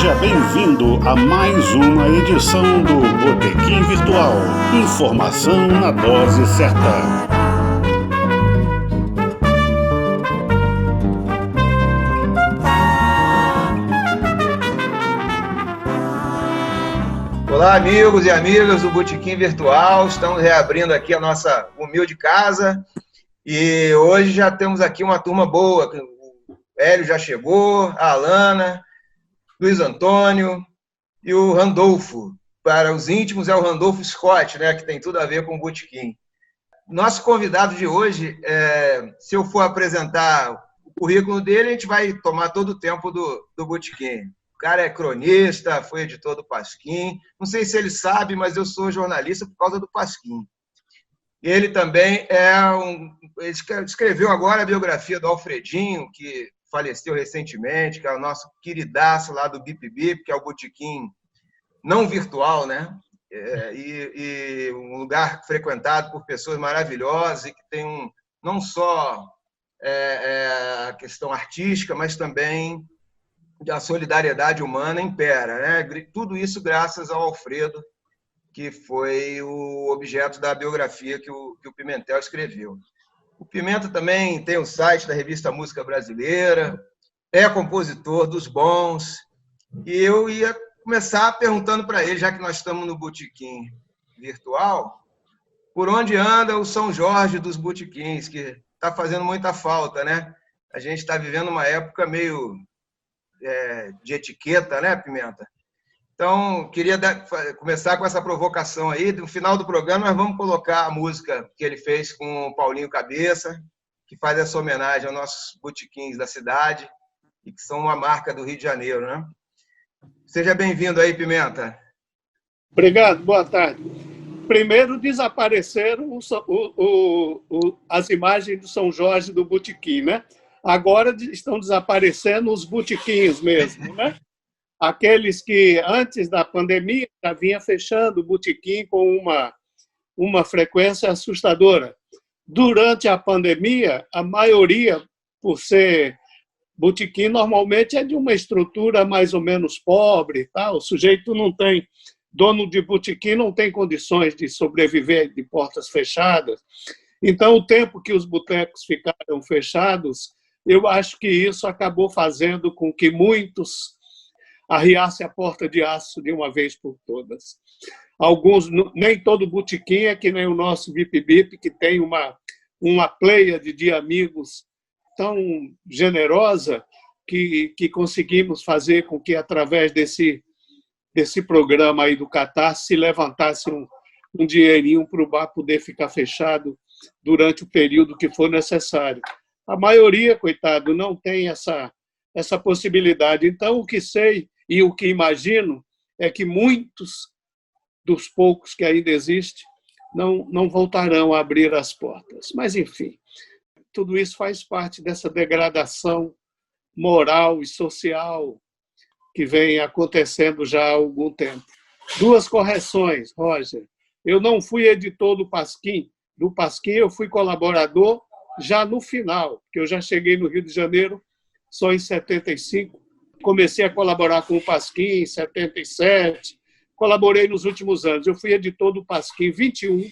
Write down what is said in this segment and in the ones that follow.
Seja bem-vindo a mais uma edição do Botequim Virtual. Informação na dose certa. Olá, amigos e amigas do Botequim Virtual. Estamos reabrindo aqui a nossa humilde casa e hoje já temos aqui uma turma boa. O Hélio já chegou, a Alana, Luiz Antônio e o Randolfo. Para os íntimos é o Randolfo Scott, né, que tem tudo a ver com o Botequim. Nosso convidado de hoje, se eu for apresentar o currículo dele, a gente vai tomar todo o tempo do Botequim. O cara é cronista, foi editor do Pasquim. Não sei se ele sabe, mas eu sou jornalista por causa do Pasquim. Ele também ele escreveu agora a biografia do Alfredinho, que faleceu recentemente, que é o nosso queridaço lá do Bip Bip, que é o Botequim não virtual, né? E um lugar frequentado por pessoas maravilhosas e que tem não só a questão artística, mas também a solidariedade humana impera, né? Tudo isso graças ao Alfredo, que foi o objeto da biografia que o Pimentel escreveu. O Pimenta também tem o site da revista Música Brasileira, é compositor dos bons, e eu ia começar perguntando para ele, já que nós estamos no Botequim Virtual, por onde anda o São Jorge dos botequins, que está fazendo muita falta, né? A gente está vivendo uma época meio de etiqueta, né, Pimenta? Então, queria começar com essa provocação aí. No final do programa, nós vamos colocar a música que ele fez com o Paulinho Cabeça, que faz essa homenagem aos nossos botequins da cidade e que são uma marca do Rio de Janeiro, né? Seja bem-vindo aí, Pimenta. Obrigado, boa tarde. Primeiro, desapareceram as imagens do São Jorge do Botequim, né? Agora estão desaparecendo os botequinhos mesmo, né? Aqueles que, antes da pandemia, já vinha fechando o botequim com uma frequência assustadora. Durante a pandemia, a maioria, por ser botequim, normalmente é de uma estrutura mais ou menos pobre. Tá? O sujeito não tem, dono de botequim não tem condições de sobreviver de portas fechadas. Então, o tempo que os botecos ficaram fechados, eu acho que isso acabou fazendo com que muitos arriassem a porta de aço de uma vez por todas. Alguns, nem todo botequim é que nem o nosso Bip Bip, que tem uma pleiade de amigos tão generosa que conseguimos fazer com que, através desse programa aí do Catarse, se levantasse um dinheirinho para o bar poder ficar fechado durante o período que for necessário. A maioria, coitado, não tem essa possibilidade. Então, o que sei e o que imagino é que muitos dos poucos que ainda existem não voltarão a abrir as portas. Mas, enfim, tudo isso faz parte dessa degradação moral e social que vem acontecendo já há algum tempo. Duas correções, Roger. Eu não fui editor do Pasquim. Do Pasquim eu fui colaborador já no final, porque eu já cheguei no Rio de Janeiro só em 75. Comecei a colaborar com o Pasquim em 77. Colaborei nos últimos anos. Eu fui editor do Pasquim 21,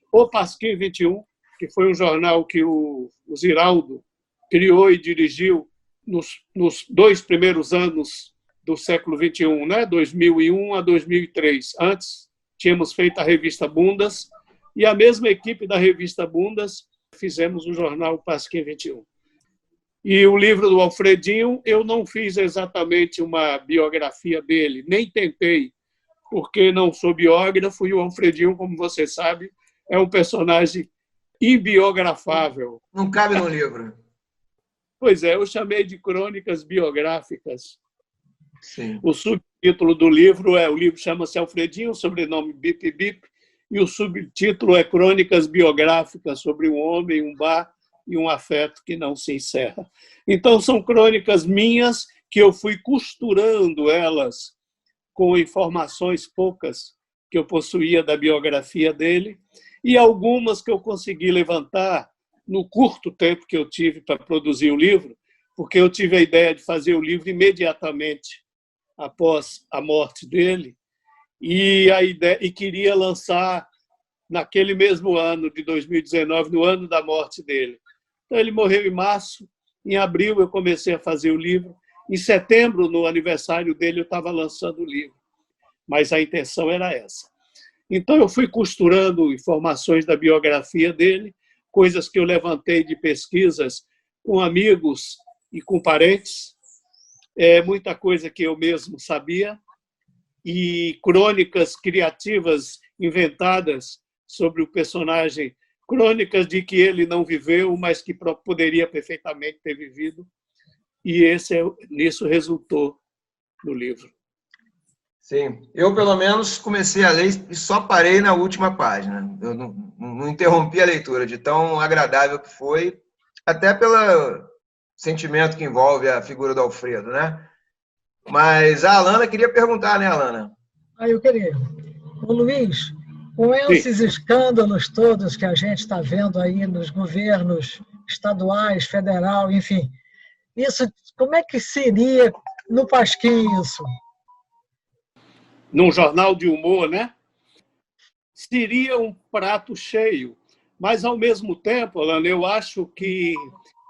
o Pasquim 21, que foi um jornal que o Ziraldo criou e dirigiu nos 2 primeiros anos do século XXI, né? 2001 a 2003. Antes, tínhamos feito a revista Bundas e a mesma equipe da revista Bundas fizemos o jornal Pasquim 21. E o livro do Alfredinho, eu não fiz exatamente uma biografia dele, nem tentei, porque não sou biógrafo e o Alfredinho, como você sabe, é um personagem imbiografável. Não cabe no livro. Pois é, eu chamei de crônicas biográficas. Sim. O subtítulo do livro o livro chama-se Alfredinho, o sobrenome Bip Bip, e o subtítulo é Crônicas Biográficas sobre um homem, um bar e um afeto que não se encerra. Então, são crônicas minhas que eu fui costurando elas com informações poucas que eu possuía da biografia dele e algumas que eu consegui levantar no curto tempo que eu tive para produzir o livro, porque eu tive a ideia de fazer o livro imediatamente após a morte dele, e queria lançar naquele mesmo ano de 2019, no ano da morte dele. Então, ele morreu em março, em abril eu comecei a fazer o livro, em setembro, no aniversário dele, eu estava lançando o livro, mas a intenção era essa. Então, eu fui costurando informações da biografia dele, coisas que eu levantei de pesquisas com amigos e com parentes, muita coisa que eu mesmo sabia, e crônicas criativas inventadas sobre o personagem, crônicas de que ele não viveu, mas que poderia perfeitamente ter vivido, e nisso resultou no livro. Sim, eu pelo menos comecei a ler e só parei na última página. Eu não interrompi a leitura, de tão agradável que foi, até pelo sentimento que envolve a figura do Alfredo, né? Mas a Alana queria perguntar, né, Alana? Eu queria. Ô, Luiz, com esses escândalos todos que a gente está vendo aí nos governos estaduais, federal, enfim, isso, como é que seria no Pasquim isso? Num jornal de humor, né? Seria um prato cheio, mas, ao mesmo tempo, Alana, eu acho que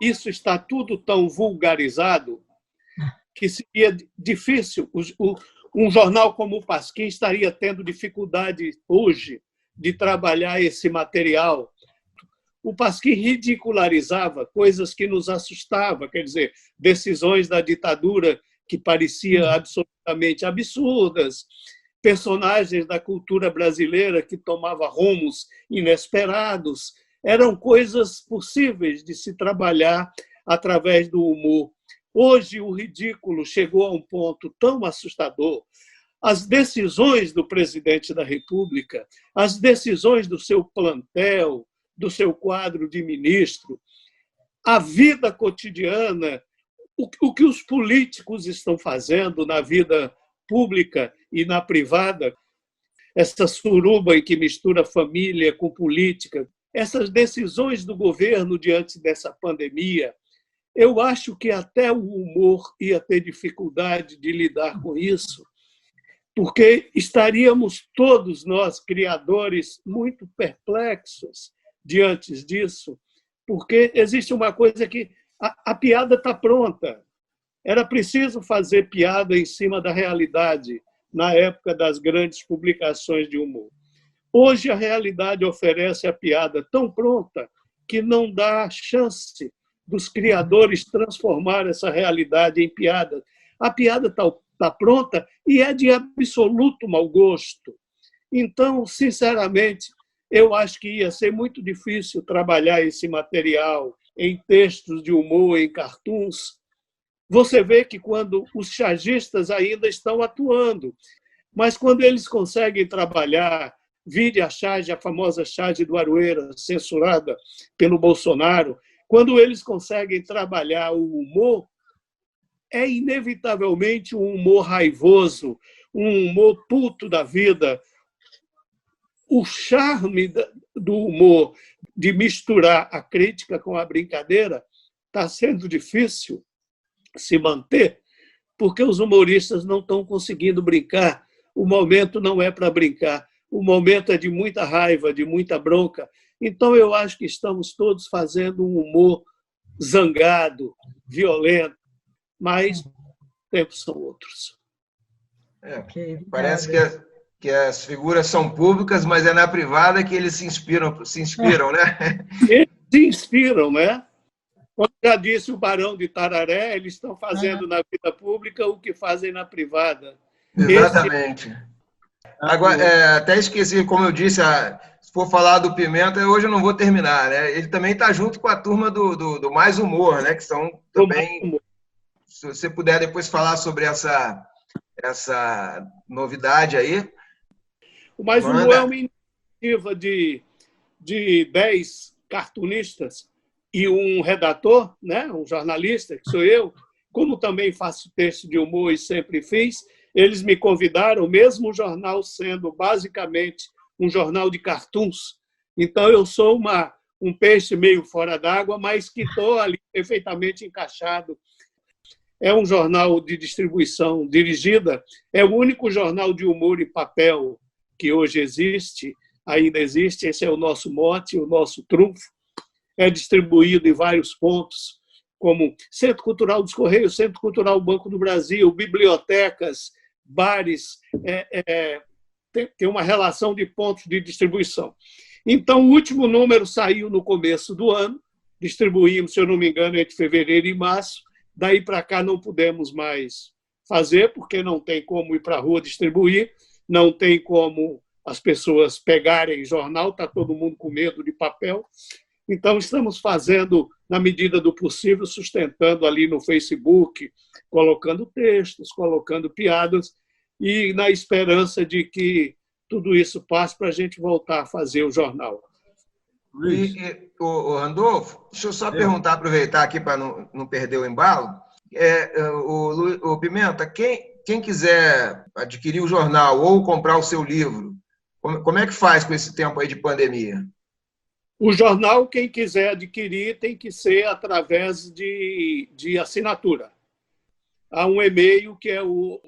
isso está tudo tão vulgarizado que seria difícil. Um jornal como o Pasquim estaria tendo dificuldade hoje de trabalhar esse material. O Pasquim ridicularizava coisas que nos assustavam, quer dizer, decisões da ditadura que pareciam absolutamente absurdas, personagens da cultura brasileira que tomavam rumos inesperados. Eram coisas possíveis de se trabalhar através do humor. Hoje, o ridículo chegou a um ponto tão assustador. As decisões do presidente da República, as decisões do seu plantel, do seu quadro de ministro, a vida cotidiana, o que os políticos estão fazendo na vida pública e na privada, essa suruba em que mistura família com política, essas decisões do governo diante dessa pandemia, eu acho que até o humor ia ter dificuldade de lidar com isso, porque estaríamos todos nós, criadores, muito perplexos diante disso, porque existe uma coisa que a piada está pronta. Era preciso fazer piada em cima da realidade na época das grandes publicações de humor. Hoje a realidade oferece a piada tão pronta que não dá chance dos criadores transformar essa realidade em piada. A piada está pronta e é de absoluto mau gosto. Então, sinceramente, eu acho que ia ser muito difícil trabalhar esse material em textos de humor, em cartoons. Você vê que quando os chargistas ainda estão atuando, mas quando eles conseguem trabalhar, vide a charge, a famosa charge do Aroeira, censurada pelo Bolsonaro, quando eles conseguem trabalhar o humor, é inevitavelmente um humor raivoso, um humor puto da vida. O charme do humor de misturar a crítica com a brincadeira está sendo difícil se manter, porque os humoristas não estão conseguindo brincar. O momento não é para brincar. O momento é de muita raiva, de muita bronca. Então, eu acho que estamos todos fazendo um humor zangado, violento, mas os tempos são outros. Parece que as figuras são públicas, mas é na privada que eles se inspiram, né? Eles se inspiram, né? Como já disse o Barão de Tararé, eles estão fazendo na vida pública o que fazem na privada. Exatamente. Agora, até esqueci, como eu disse, se for falar do Pimenta, hoje eu não vou terminar, né? Ele também está junto com a turma do Mais Humor, né? Que são também... Se você puder depois falar sobre essa novidade aí. O Mais Humor é uma iniciativa de 10 cartunistas e um redator, né? Um jornalista, que sou eu, como também faço texto de humor e sempre fiz. Eles me convidaram, mesmo o jornal sendo basicamente um jornal de cartoons. Então, eu sou um peixe meio fora d'água, mas que estou ali perfeitamente encaixado. é um jornal de distribuição dirigida, é o único jornal de humor em papel que hoje existe, ainda existe, esse é o nosso mote, o nosso trunfo. É distribuído em vários pontos, como Centro Cultural dos Correios, Centro Cultural Banco do Brasil, bibliotecas, bares, tem uma relação de pontos de distribuição. Então, o último número saiu no começo do ano, distribuímos, se eu não me engano, entre fevereiro e março. Daí para cá não pudemos mais fazer, porque não tem como ir para a rua distribuir, não tem como as pessoas pegarem jornal, está todo mundo com medo de papel. Então, estamos fazendo, na medida do possível, sustentando ali no Facebook, colocando textos, colocando piadas, e na esperança de que tudo isso passe para a gente voltar a fazer o jornal. O Randolfo, deixa eu só perguntar, aproveitar aqui para não perder o embalo. O Pimenta, quem quiser adquirir o jornal ou comprar o seu livro, como é que faz com esse tempo aí de pandemia? O jornal, quem quiser adquirir, tem que ser através de assinatura. Há um e-mail que é o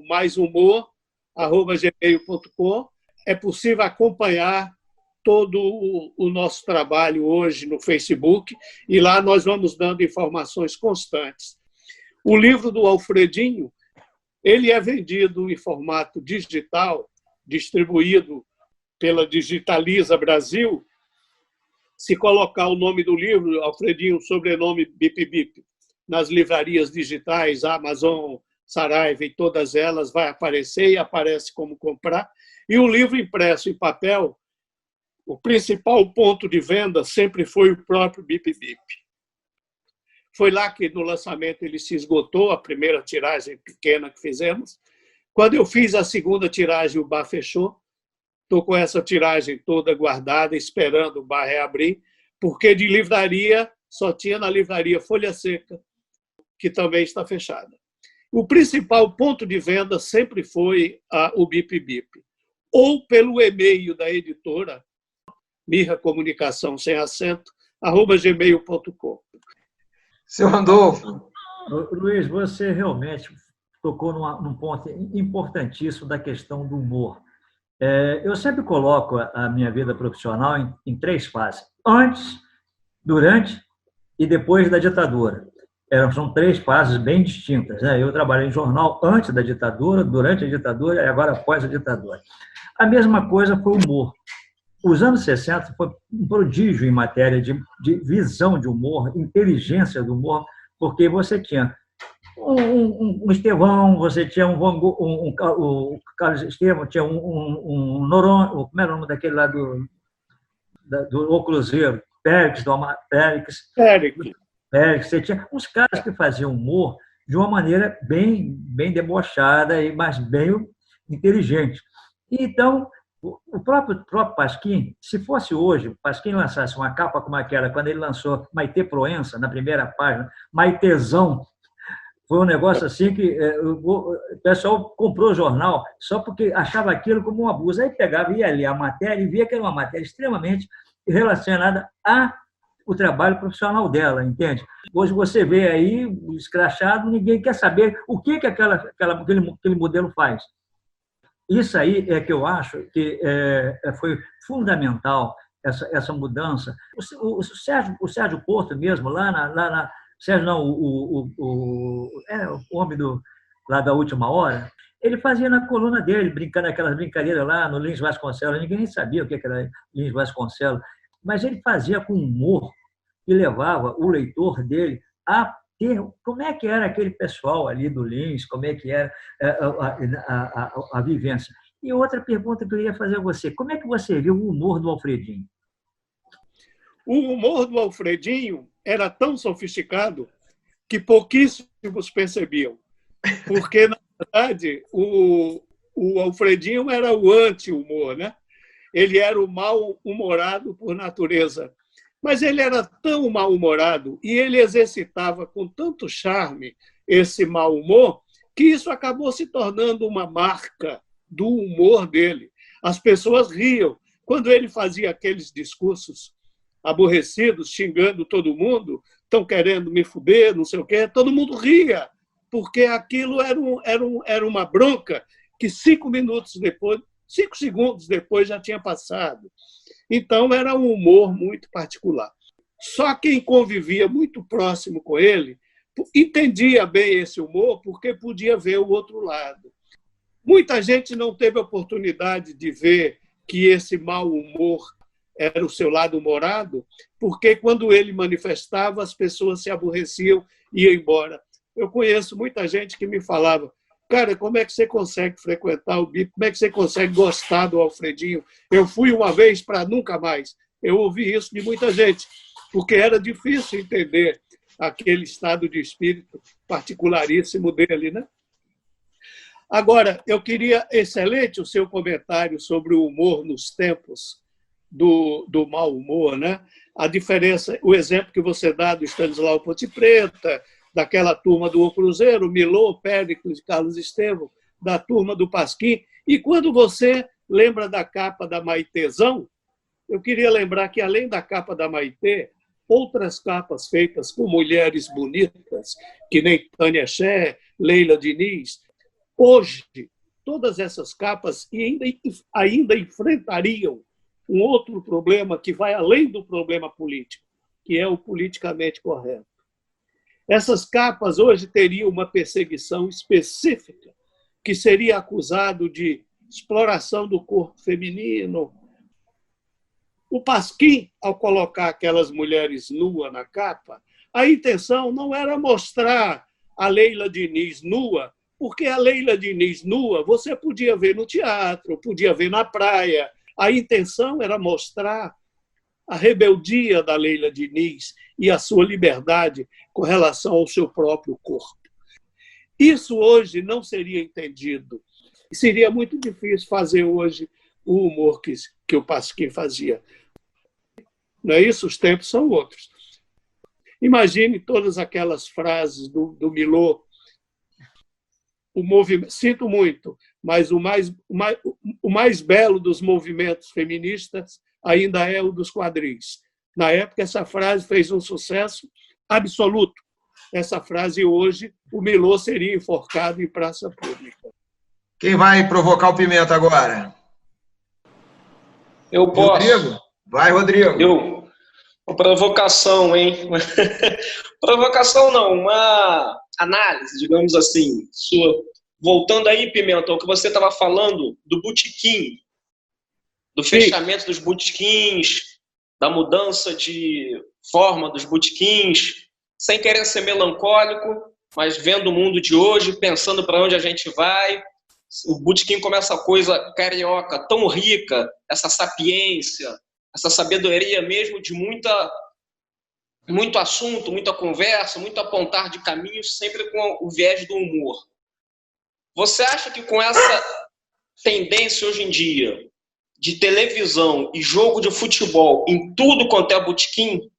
maishumor@gmail.com. É possível acompanhar todo o nosso trabalho hoje no Facebook, e lá nós vamos dando informações constantes. O livro do Alfredinho, ele é vendido em formato digital, distribuído pela Digitaliza Brasil. Se colocar o nome do livro, Alfredinho, sobrenome Bip Bip, nas livrarias digitais, Amazon, Saraiva e todas elas, vai aparecer e aparece como comprar. E o livro impresso em papel, o principal ponto de venda sempre foi o próprio Bip Bip. Foi lá que, no lançamento, ele se esgotou, a primeira tiragem pequena que fizemos. Quando eu fiz a segunda tiragem, o bar fechou. Estou com essa tiragem toda guardada, esperando o bar reabrir, porque de livraria só tinha na livraria Folha Seca, que também está fechada. O principal ponto de venda sempre foi o Bip Bip, ou pelo e-mail da editora, Mirra Comunicação sem acento, @gmail.com. Seu Randolfo. Luiz, você realmente tocou num ponto importantíssimo da questão do humor. Eu sempre coloco a minha vida profissional em 3 fases: antes, durante e depois da ditadura. São 3 fases bem distintas, né? Eu trabalhei em jornal antes da ditadura, durante a ditadura e agora após a ditadura. A mesma coisa foi o humor. Os anos 60 foi um prodígio em matéria de visão de humor, inteligência do humor, porque você tinha um Estevão, você tinha o Carlos Estevão, tinha um Noronha, como era o nome daquele lá do Cruzeiro? Périx, você tinha uns caras que faziam humor de uma maneira bem debochada, mas bem inteligente. Então, o próprio Pasquim, se fosse hoje, o Pasquim lançasse uma capa como aquela, quando ele lançou Maitê Proença, na primeira página, Maitezão, foi um negócio assim que o pessoal comprou o jornal só porque achava aquilo como um abuso. Aí pegava, ia ler a matéria e via que era uma matéria extremamente relacionada ao trabalho profissional dela, entende? Hoje você vê aí, escrachado, ninguém quer saber o que aquele modelo faz. Isso aí é que eu acho que foi fundamental, essa mudança. O Sérgio Porto mesmo, Sérgio não, o homem lá da Última Hora, ele fazia na coluna dele, brincando aquelas brincadeiras lá no Lins Vasconcelos, ninguém nem sabia o que era Lins Vasconcelos, mas ele fazia com humor e levava o leitor dele a ter como é que era aquele pessoal ali do Lins, como é que era a vivência. E outra pergunta que eu ia fazer a você, como é que você viu o humor do Alfredinho? O humor do Alfredinho era tão sofisticado que pouquíssimos percebiam. Porque, na verdade, o Alfredinho era o anti-humor, né? Ele era o mal-humorado por natureza. Mas ele era tão mal-humorado e ele exercitava com tanto charme esse mau humor que isso acabou se tornando uma marca do humor dele. As pessoas riam. Quando ele fazia aqueles discursos aborrecidos, xingando todo mundo, estão querendo me fuder, não sei o quê, todo mundo ria, porque aquilo era uma bronca que 5 segundos depois já tinha passado. Então, era um humor muito particular. Só quem convivia muito próximo com ele entendia bem esse humor, porque podia ver o outro lado. Muita gente não teve a oportunidade de ver que esse mau humor era o seu lado humorado, porque quando ele manifestava, as pessoas se aborreciam e iam embora. Eu conheço muita gente que me falava: cara, como é que você consegue frequentar o Bico? Como é que você consegue gostar do Alfredinho? Eu fui uma vez para nunca mais. Eu ouvi isso de muita gente, porque era difícil entender aquele estado de espírito particularíssimo dele, né? Agora, eu queria, excelente o seu comentário sobre o humor nos tempos do mau humor, né? A diferença, o exemplo que você dá do Stanislau Ponte Preta, daquela turma do O Cruzeiro, Milô, Péricles, Carlos Estevão, da turma do Pasquim. E quando você lembra da capa da Maitezão, eu queria lembrar que, além da capa da Maitê, outras capas feitas por mulheres bonitas, que nem Tânia Ché, Leila Diniz, hoje, todas essas capas ainda enfrentariam um outro problema que vai além do problema político, que é o politicamente correto. Essas capas hoje teriam uma perseguição específica, que seria acusado de exploração do corpo feminino. O Pasquim, ao colocar aquelas mulheres nuas na capa, a intenção não era mostrar a Leila Diniz nua, porque a Leila Diniz nua você podia ver no teatro, podia ver na praia. A intenção era mostrar a rebeldia da Leila Diniz e a sua liberdade com relação ao seu próprio corpo. Isso hoje não seria entendido. Seria muito difícil fazer hoje o humor que o Pasquim fazia. Não é isso? Os tempos são outros. Imagine todas aquelas frases do Milô. O movimento, sinto muito, mas o mais belo dos movimentos feministas ainda é o dos quadris. Na época, essa frase fez um sucesso absoluto. Essa frase hoje, o Milô seria enforcado em praça pública. Quem vai provocar o Pimenta agora? Eu posso. Rodrigo? Vai, Rodrigo. Uma provocação, hein? Provocação não, uma análise, digamos assim, sua. Voltando aí, Pimenta, ao que você estava falando do botequim, do fechamento dos botequins, da mudança de forma dos botequins, sem querer ser melancólico, mas vendo o mundo de hoje, pensando para onde a gente vai. O botequim como essa coisa carioca tão rica, essa sapiência, essa sabedoria mesmo de muito assunto, muita conversa, muito apontar de caminhos, sempre com o viés do humor. Você acha que com essa tendência hoje em dia de televisão e jogo de futebol em tudo quanto é botequim,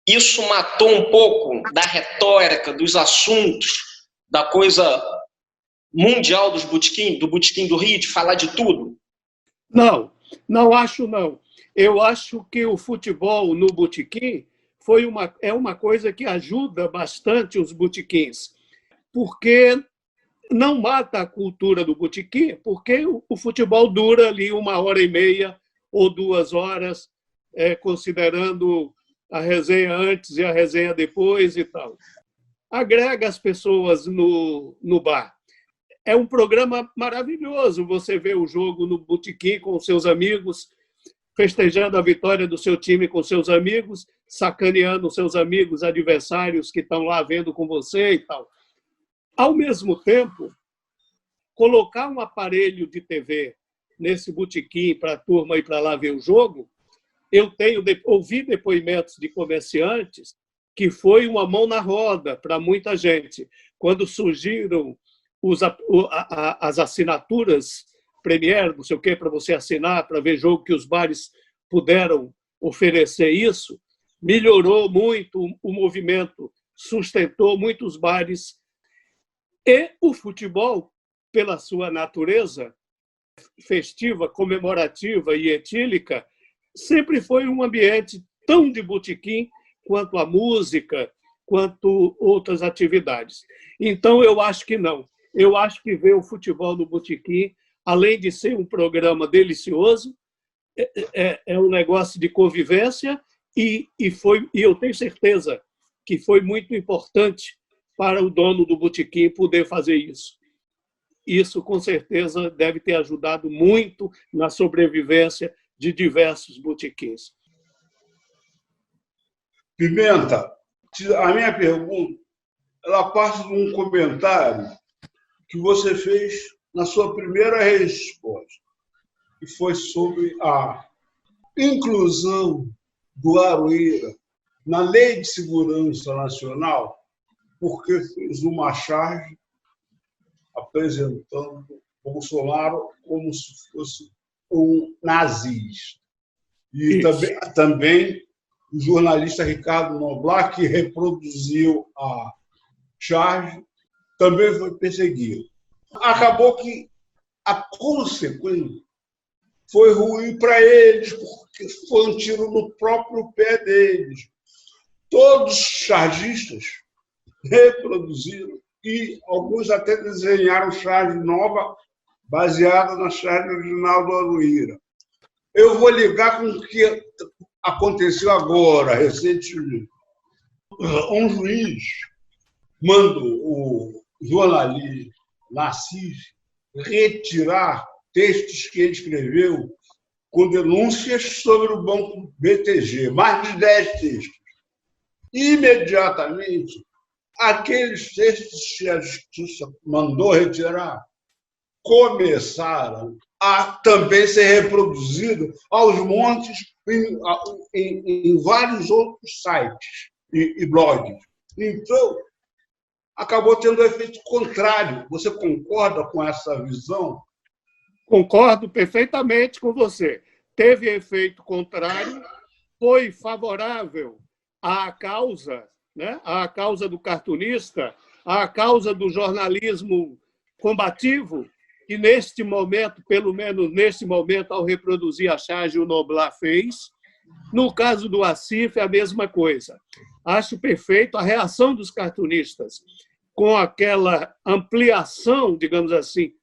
isso matou um pouco da retórica, dos assuntos, da coisa mundial dos botequim, do botequim do Rio, de falar de tudo? Não, não acho não. Eu acho que o futebol no botequim é uma coisa que ajuda bastante os botequins, porque não mata a cultura do botequim, porque o futebol dura ali 1h30 ou 2 horas, considerando a resenha antes e a resenha depois e tal. Agrega as pessoas no bar. É um programa maravilhoso você ver o jogo no botequim com os seus amigos, festejando a vitória do seu time com seus amigos, sacaneando os seus amigos adversários que estão lá vendo com você e tal. Ao mesmo tempo, colocar um aparelho de TV nesse botequim para a turma ir para lá ver o jogo, eu ouvi depoimentos de comerciantes que foi uma mão na roda para muita gente. Quando surgiram as assinaturas Premier, não sei o quê, para você assinar, para ver jogo, que os bares puderam oferecer isso, melhorou muito o movimento, sustentou muitos bares. E o futebol, pela sua natureza festiva, comemorativa e etílica, sempre foi um ambiente tão de botequim quanto a música quanto outras atividades. Então, eu acho que não. Eu acho que ver o futebol no Botequim, além de ser um programa delicioso, é um negócio de convivência e eu tenho certeza que foi muito importante para o dono do Botequim poder fazer isso. Isso, com certeza, deve ter ajudado muito na sobrevivência de diversos botequins. Pimenta, a minha pergunta ela parte de um comentário que você fez na sua primeira resposta, que foi sobre a inclusão do Aroeira na Lei de Segurança Nacional, porque fez uma charge apresentando Bolsonaro como se fosse um nazista. E também o jornalista Ricardo Noblat, que reproduziu a charge, também foi perseguido. Acabou que a consequência foi ruim para eles, porque foi um tiro no próprio pé deles. Todos os chargistas reproduziram e alguns até desenharam charge nova baseada na charge original do Aroeira. Eu vou ligar com o que aconteceu agora, recentemente. Um juiz manda o jornalista Nassif retirar textos que ele escreveu com denúncias sobre o Banco BTG, mais de 10 textos. Imediatamente, aqueles textos que a Justiça mandou retirar começaram a também ser reproduzidos aos montes em vários outros sites e blogs. Então, acabou tendo um efeito contrário. Você concorda com essa visão? Concordo perfeitamente com você. Teve efeito contrário, foi favorável à causa, né? À causa do cartunista, à causa do jornalismo combativo, que neste momento, pelo menos neste momento, ao reproduzir a charge, o Noblat fez. No caso do Assif, é a mesma coisa. Acho perfeito a reação dos cartunistas com aquela ampliação, digamos assim,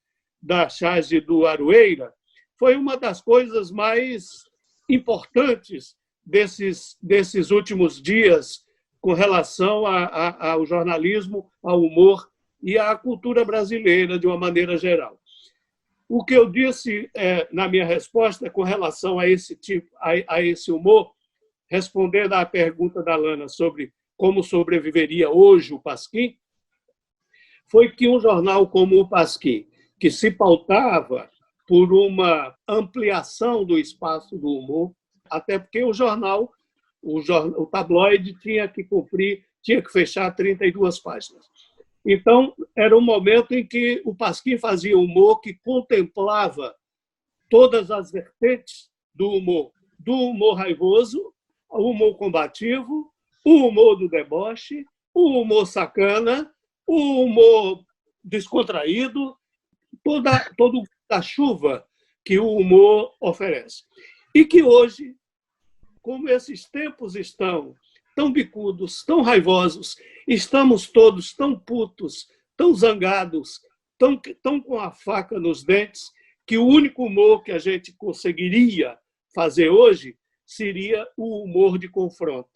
da charge do Aroeira, foi uma das coisas mais importantes desses últimos dias com relação ao jornalismo, ao humor e à cultura brasileira, de uma maneira geral. O que eu disse na minha resposta com relação a esse tipo, a esse humor, respondendo à pergunta da Lana sobre como sobreviveria hoje o Pasquim, foi que um jornal como o Pasquim, que se pautava por uma ampliação do espaço do humor, até porque o tabloide tinha que fechar 32 páginas. Então, era um momento em que o Pasquim fazia humor que contemplava todas as vertentes do humor raivoso, o humor combativo, o humor do deboche, o humor sacana, o humor descontraído, todo a chuva que o humor oferece. E que hoje, como esses tempos estão tão bicudos, tão raivosos, estamos todos tão putos, tão zangados, tão com a faca nos dentes, que o único humor que a gente conseguiria fazer hoje seria o humor de confronto.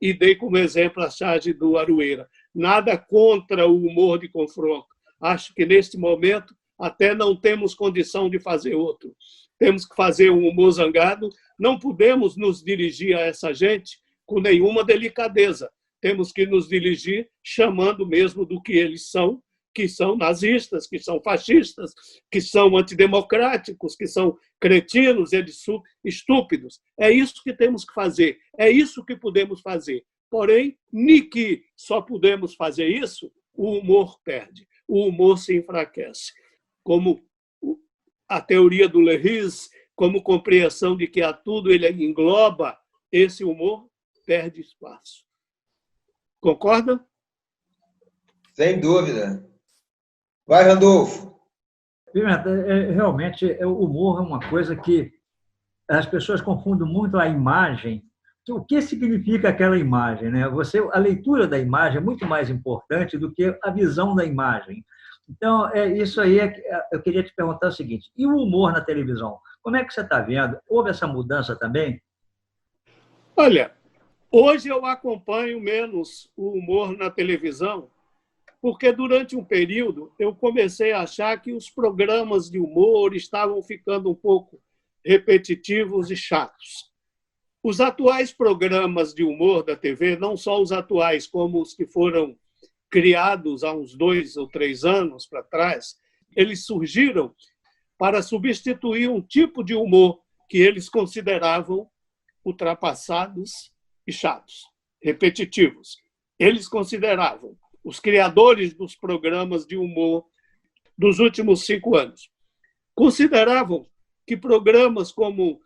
E dei como exemplo a charge do Aroeira. Nada contra o humor de confronto. Acho que, neste momento, até não temos condição de fazer outro. Temos que fazer um humor zangado. Não podemos nos dirigir a essa gente com nenhuma delicadeza. Temos que nos dirigir chamando mesmo do que eles são, que são nazistas, que são fascistas, que são antidemocráticos, que são cretinos, eles são estúpidos. É isso que temos que fazer, é isso que podemos fazer. Porém, nem que só podemos fazer isso, o humor perde, o humor se enfraquece. Como a teoria do Lehis, como compreensão de que a tudo ele engloba, esse humor perde espaço. Concorda? Sem dúvida. Vai, Randolfo. Pimenta, realmente o humor é uma coisa que as pessoas confundem muito a imagem o que significa aquela imagem, né? A leitura da imagem é muito mais importante do que a visão da imagem. Então, isso aí eu queria te perguntar o seguinte: e o humor na televisão? Como é que você está vendo? Houve essa mudança também? Olha, hoje eu acompanho menos o humor na televisão, porque durante um período eu comecei a achar que os programas de humor estavam ficando um pouco repetitivos e chatos. Os atuais programas de humor da TV, não só os atuais, como os que foram criados há uns 2 ou 3 anos para trás, eles surgiram para substituir um tipo de humor que eles consideravam ultrapassados e chatos, repetitivos. Eles consideravam, os criadores dos programas de humor dos últimos 5 anos, consideravam que programas como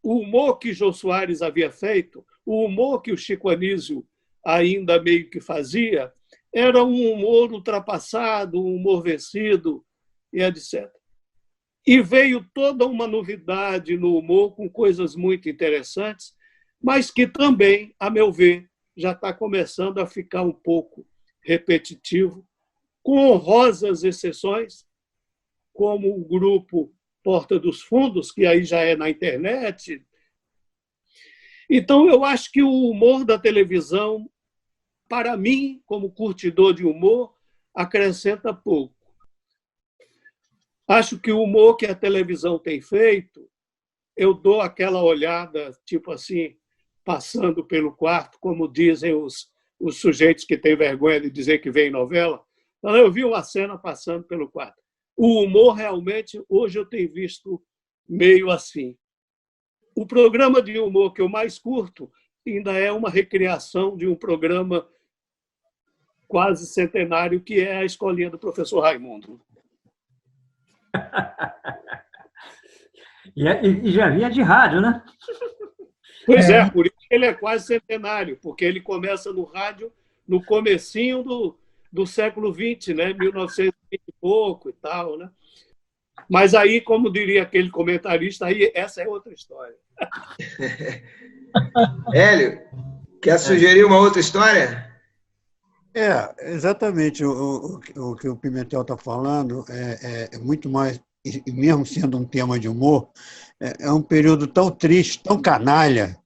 o humor que Jô Soares havia feito, o humor que o Chico Anísio ainda meio que fazia, era um humor ultrapassado, um humor vencido, e etc. E veio toda uma novidade no humor, com coisas muito interessantes, mas que também, a meu ver, já está começando a ficar um pouco repetitivo, com honrosas exceções, como o grupo Porta dos Fundos, que aí já é na internet. Então, eu acho que o humor da televisão, para mim, como curtidor de humor, acrescenta pouco. Acho que o humor que a televisão tem feito, eu dou aquela olhada, tipo assim, passando pelo quarto, como dizem os sujeitos que têm vergonha de dizer que vem novela. Então, eu vi uma cena passando pelo quarto. O humor, realmente, hoje eu tenho visto meio assim. O programa de humor que eu mais curto ainda é uma recriação de um programa quase centenário, que é a Escolinha do Professor Raimundo. E já vinha de rádio, né? Pois é, por isso ele é quase centenário, porque ele começa no rádio no comecinho do século XX, né? 1920 e pouco e tal, né? Mas aí, como diria aquele comentarista, aí essa é outra história. Hélio, quer sugerir uma outra história? Exatamente. O que o Pimentel está falando é muito mais, e mesmo sendo um tema de humor, é um período tão triste, tão canalha,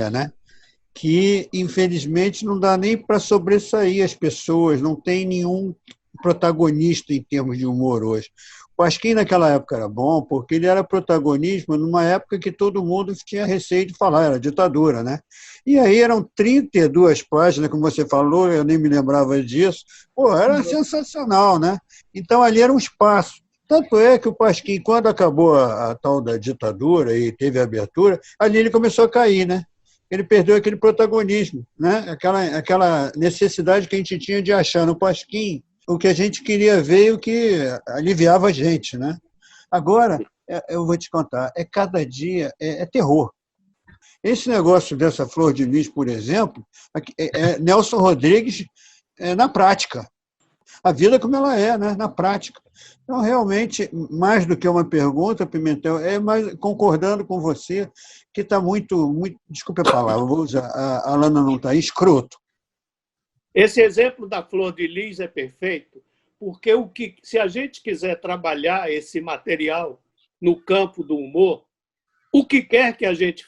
né? Que, infelizmente, não dá nem para sobressair as pessoas, não tem nenhum protagonista em termos de humor hoje. O Pasquim, naquela época, era bom, porque ele era protagonismo numa época que todo mundo tinha receio de falar, era ditadura, né? E aí eram 32 páginas, como você falou, eu nem me lembrava disso. Pô, era sensacional, né? Então, ali era um espaço. Tanto é que o Pasquim, quando acabou a tal da ditadura e teve a abertura, ali ele começou a cair, né? Ele perdeu aquele protagonismo, né? Aquela necessidade que a gente tinha de achar no Pasquim o que a gente queria ver e o que aliviava a gente, né? Agora, eu vou te contar, cada dia é terror. Esse negócio dessa Flor de Lis, por exemplo, Nelson Rodrigues na prática. A vida como ela é, né? Na prática. Então, realmente, mais do que uma pergunta, Pimentel, mais concordando com você, que está muito, desculpe a palavra, vou usar, a Alana não está aí, escroto. Esse exemplo da Flor de Lis é perfeito, porque se a gente quiser trabalhar esse material no campo do humor, o que quer que a gente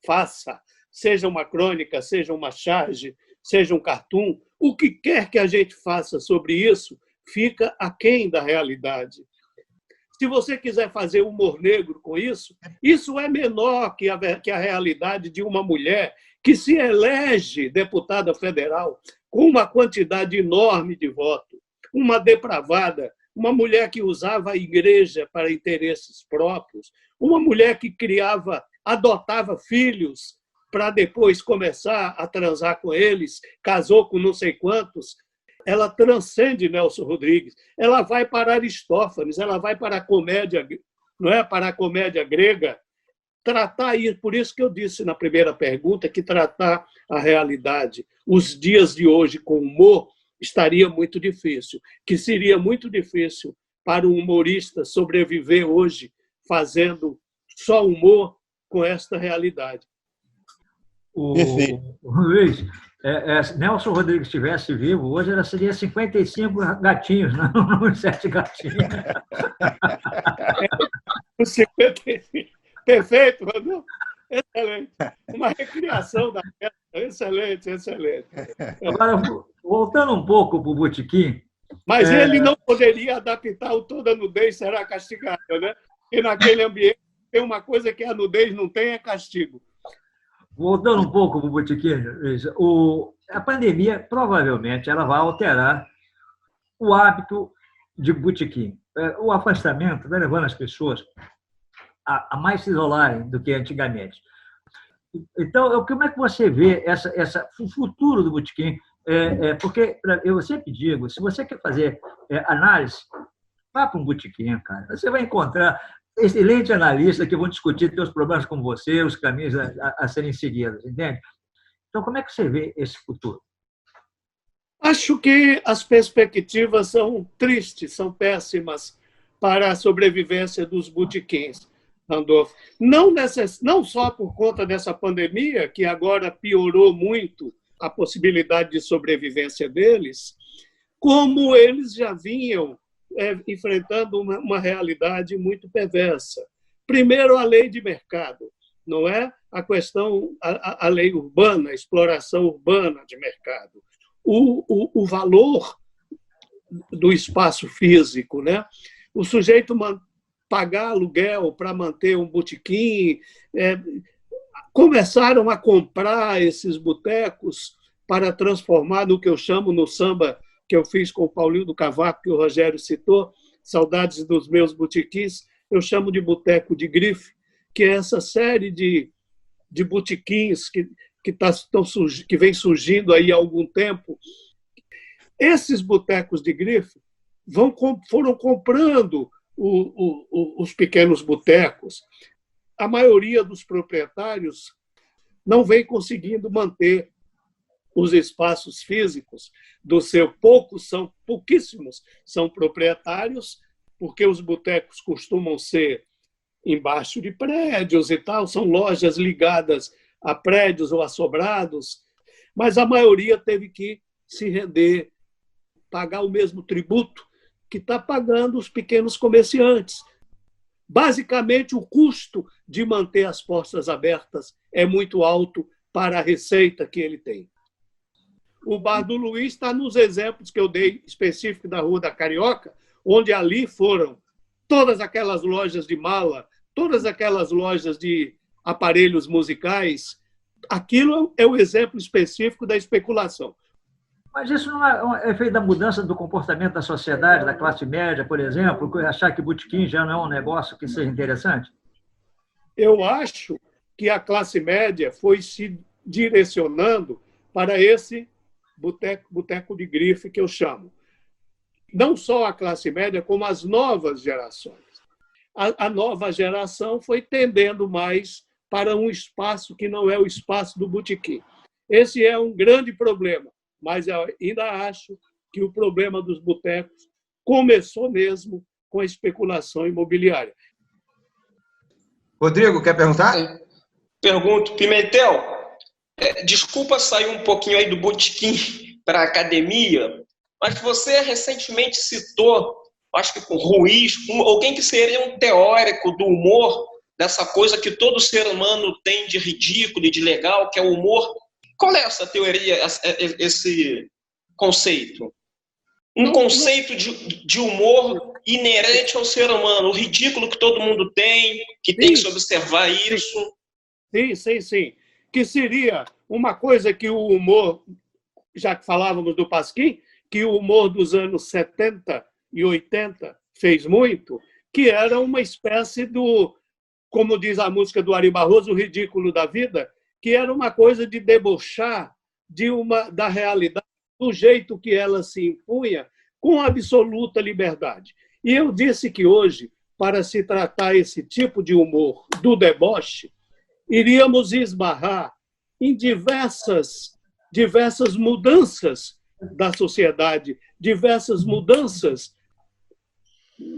faça, seja uma crônica, seja uma charge, seja um cartoon, o que quer que a gente faça sobre isso fica aquém da realidade. Se você quiser fazer humor negro com isso é menor que a realidade de uma mulher que se elege deputada federal com uma quantidade enorme de votos, uma depravada, uma mulher que usava a igreja para interesses próprios, uma mulher que adotava filhos para depois começar a transar com eles, casou com não sei quantos. Ela transcende Nelson Rodrigues, ela vai para Aristófanes, ela vai para a comédia, não é, para a comédia grega, tratar isso. Por isso que eu disse na primeira pergunta que tratar a realidade, os dias de hoje com humor, estaria muito difícil, que seria muito difícil para um humorista sobreviver hoje fazendo só humor com esta realidade. Perfeito. o Luiz, Nelson Rodrigues estivesse vivo, hoje ela seria 55 gatinhos, não 7 gatinhos. Perfeito, Rodrigo. Excelente. Uma recriação da festa. Excelente, excelente. Agora, voltando um pouco para o Botequim. Mas ele não poderia adaptar o toda nudez, será castigado, né? E naquele ambiente tem uma coisa que a nudez não tem, é castigo. Voltando um pouco para o Botequim, Luiz, a pandemia provavelmente ela vai alterar o hábito de botequim. O afastamento vai levando as pessoas a mais se isolarem do que antigamente. Então, como é que você vê o futuro do botequim? Porque eu sempre digo, se você quer fazer análise, vá para um botequim, cara. Você vai encontrar excelentes analistas que vão discutir seus problemas com você, os caminhos a serem seguidos, entende? Então, como é que você vê esse futuro? Acho que as perspectivas são tristes, são péssimas para a sobrevivência dos botequins, Randolfo. Não só por conta dessa pandemia, que agora piorou muito a possibilidade de sobrevivência deles, como eles já vinham enfrentando uma realidade muito perversa. Primeiro, a lei de mercado, não é? A questão, a lei urbana, a exploração urbana de mercado. O valor do espaço físico, né? O sujeito pagar aluguel para manter um botequim, começaram a comprar esses botecos para transformar no que eu chamo no samba que eu fiz com o Paulinho do Cavaco, que o Rogério citou, Saudades dos Meus Botequins, eu chamo de boteco de grife, que é essa série de botequins que vem surgindo aí há algum tempo. Esses botecos de grife foram comprando os pequenos botecos. A maioria dos proprietários não vem conseguindo manter os espaços físicos do seu. Pouquíssimos são proprietários, porque os botecos costumam ser embaixo de prédios e tal, são lojas ligadas a prédios ou a sobrados, mas a maioria teve que se render, pagar o mesmo tributo que está pagando os pequenos comerciantes. Basicamente, o custo de manter as portas abertas é muito alto para a receita que ele tem. O Bar do Luiz está nos exemplos que eu dei específico da Rua da Carioca, onde ali foram todas aquelas lojas de mala, todas aquelas lojas de aparelhos musicais. Aquilo é o exemplo específico da especulação. Mas isso não é efeito da mudança do comportamento da sociedade, da classe média, por exemplo, achar que botequim já não é um negócio que seja interessante? Eu acho que a classe média foi se direcionando para esse boteco de grife que eu chamo. Não só a classe média, como as novas gerações. A nova geração foi tendendo mais para um espaço que não é o espaço do botequim. Esse é um grande problema, mas eu ainda acho que o problema dos botecos começou mesmo com a especulação imobiliária. Rodrigo, quer perguntar? Pergunto. Pimentel, desculpa sair um pouquinho aí do botequim para a academia, mas você recentemente citou, acho que com Ruiz, alguém que seria um teórico do humor, dessa coisa que todo ser humano tem de ridículo e de legal, que é o humor. Qual é essa teoria, esse conceito? Um conceito de humor inerente ao ser humano, o ridículo que todo mundo tem, que tem que se observar isso. Sim. Que seria uma coisa que o humor, já que falávamos do Pasquim, que o humor dos anos 70 e 80 fez muito, que era uma espécie do, como diz a música do Ari Barroso, o ridículo da vida, que era uma coisa de debochar da realidade, do jeito que ela se impunha, com absoluta liberdade. E eu disse que hoje, para se tratar esse tipo de humor do deboche, iríamos esbarrar em diversas mudanças da sociedade, diversas mudanças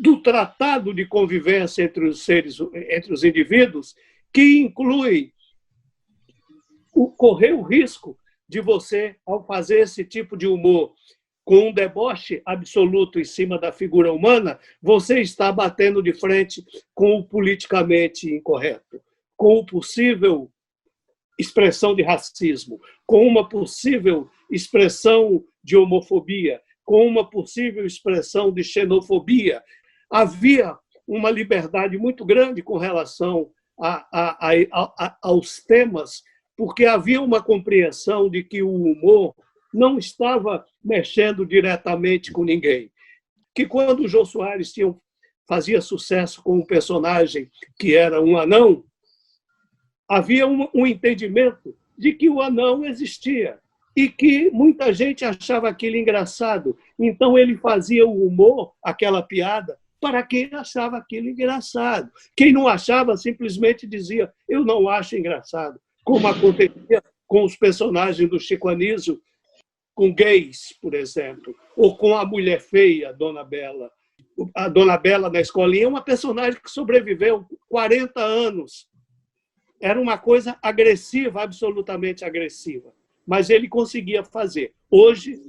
do tratado de convivência entre os indivíduos, que inclui correr o risco de você, ao fazer esse tipo de humor com um deboche absoluto em cima da figura humana, você está batendo de frente com o politicamente incorreto, com o possível expressão de racismo, com uma possível expressão de homofobia, com uma possível expressão de xenofobia. Havia uma liberdade muito grande com relação aos temas, porque havia uma compreensão de que o humor não estava mexendo diretamente com ninguém. Que quando o Jô Soares fazia sucesso com um personagem que era um anão, havia um entendimento de que o anão existia e que muita gente achava aquilo engraçado. Então ele fazia o humor, aquela piada, para quem achava aquilo engraçado. Quem não achava simplesmente dizia: eu não acho engraçado, como acontecia com os personagens do Chico Anísio, com gays, por exemplo, ou com a mulher feia, Dona Bela. A Dona Bela na escolinha é uma personagem que sobreviveu 40 anos. Era uma coisa agressiva, absolutamente agressiva, mas ele conseguia fazer. Hoje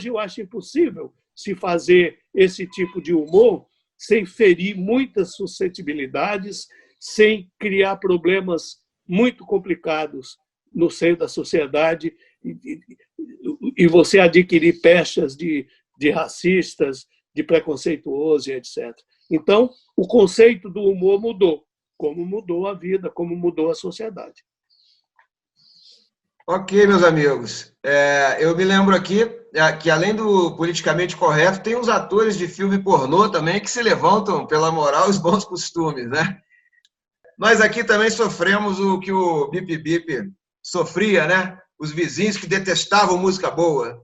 eu acho impossível se fazer esse tipo de humor sem ferir muitas suscetibilidades, sem criar problemas muito complicados no seio da sociedade e você adquirir pechas de racistas, de preconceituosos, etc. Então, o conceito do humor mudou, como mudou a vida, como mudou a sociedade. Ok, meus amigos. Eu me lembro aqui que, além do politicamente correto, tem uns atores de filme pornô também que se levantam pela moral e os bons costumes, né? Nós aqui também sofremos o que o Bip Bip sofria, né? Os vizinhos que detestavam música boa.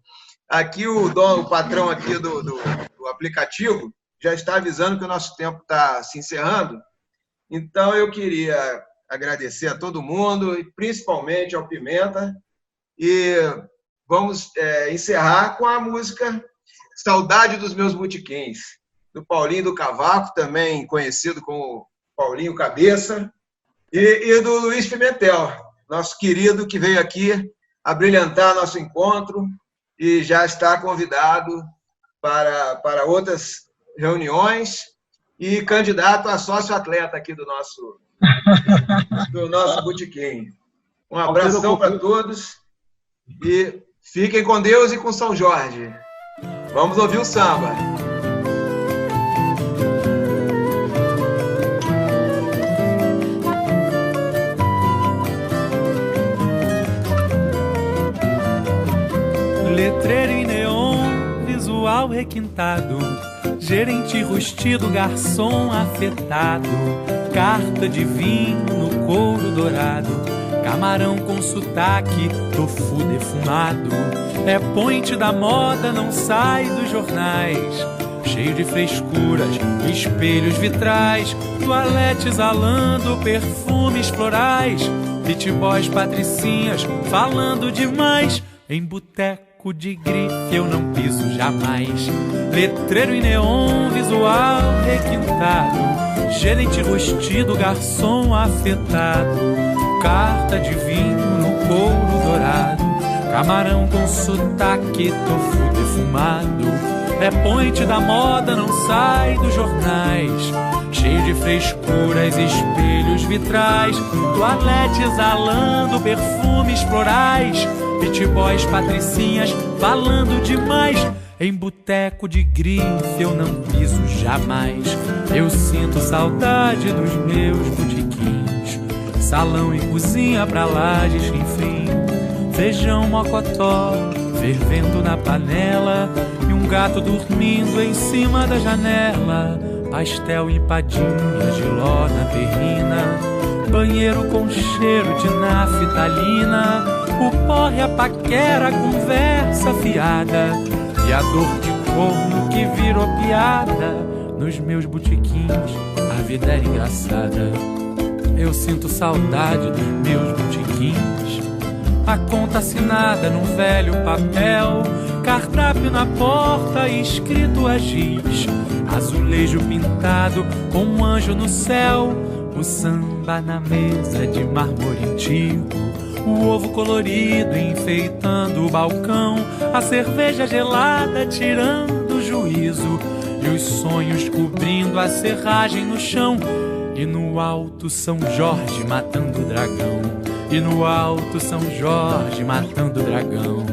Aqui o patrão aqui do aplicativo já está avisando que o nosso tempo está se encerrando. Então, eu queria agradecer a todo mundo, e principalmente ao Pimenta, e vamos encerrar com a música Saudade dos Meus Botequins, do Paulinho do Cavaco, também conhecido como Paulinho Cabeça, e do Luiz Pimentel, nosso querido que veio aqui abrilhantar nosso encontro e já está convidado para outras reuniões e candidato a sócio-atleta aqui do nosso botequim. Um abração para todos e fiquem com Deus e com São Jorge. Vamos ouvir o samba. Letreiro em neon, visual requintado, gerente rustido, garçom afetado, carta de vinho no couro dourado, camarão com sotaque, tofu defumado. É point da moda, não sai dos jornais, cheio de frescuras, espelhos vitrais, toalete exalando perfumes florais, beach boys patricinhas falando demais. Em boteco de grife eu não piso jamais. Letreiro em neon, visual requintado, gerente rustido, garçom afetado, carta de vinho no couro dourado, camarão com sotaque, tofu defumado. É point da moda, não sai dos jornais, cheio de frescuras, espelhos vitrais, toalete exalando perfumes florais, beach boys patricinhas falando demais. Em boteco de grife eu não piso jamais. Eu sinto saudade dos meus botequins, salão e cozinha pra lá de chinfrim, feijão mocotó fervendo na panela e um gato dormindo em cima da janela, pastel empadinha, giló na terrina, banheiro com cheiro de naftalina, o porre, a paquera, a conversa fiada e a dor de corno que virou piada. Nos meus botequins a vida era engraçada. Eu sinto saudade dos meus botequins, a conta assinada num velho papel, cardápio na porta escrito a giz, azulejo pintado com um anjo no céu, o samba na mesa de mármore antigo, o ovo colorido enfeitando o balcão, a cerveja gelada tirando o juízo e os sonhos cobrindo a serragem no chão. E no alto São Jorge matando o dragão, e no alto São Jorge matando o dragão.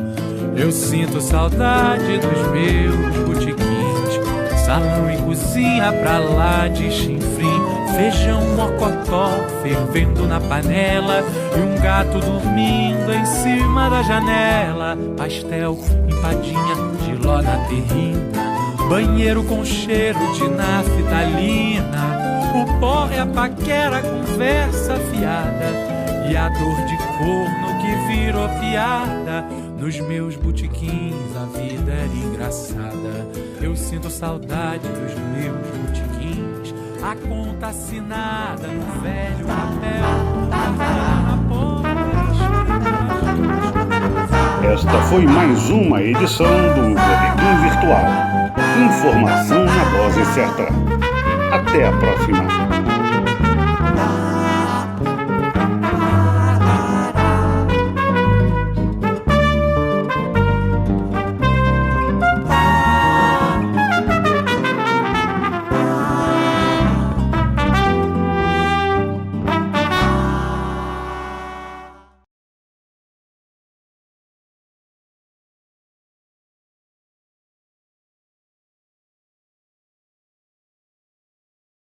Eu sinto saudade dos meus botequins, salão e cozinha pra lá de chinfrim, feijão mocotó fervendo na panela e um gato dormindo em cima da janela. Pastel, empadinha, giló na terrina, banheiro com cheiro de naftalina, o porre, a paquera, a conversa fiada e a dor de corno que virou piada. Nos meus botequins a vida era engraçada. Eu sinto saudade dos meus botequins, a conta assinada no velho papel, na porta. Esta foi mais uma edição do Botequim Virtual. Informação na dose certa. Até a próxima.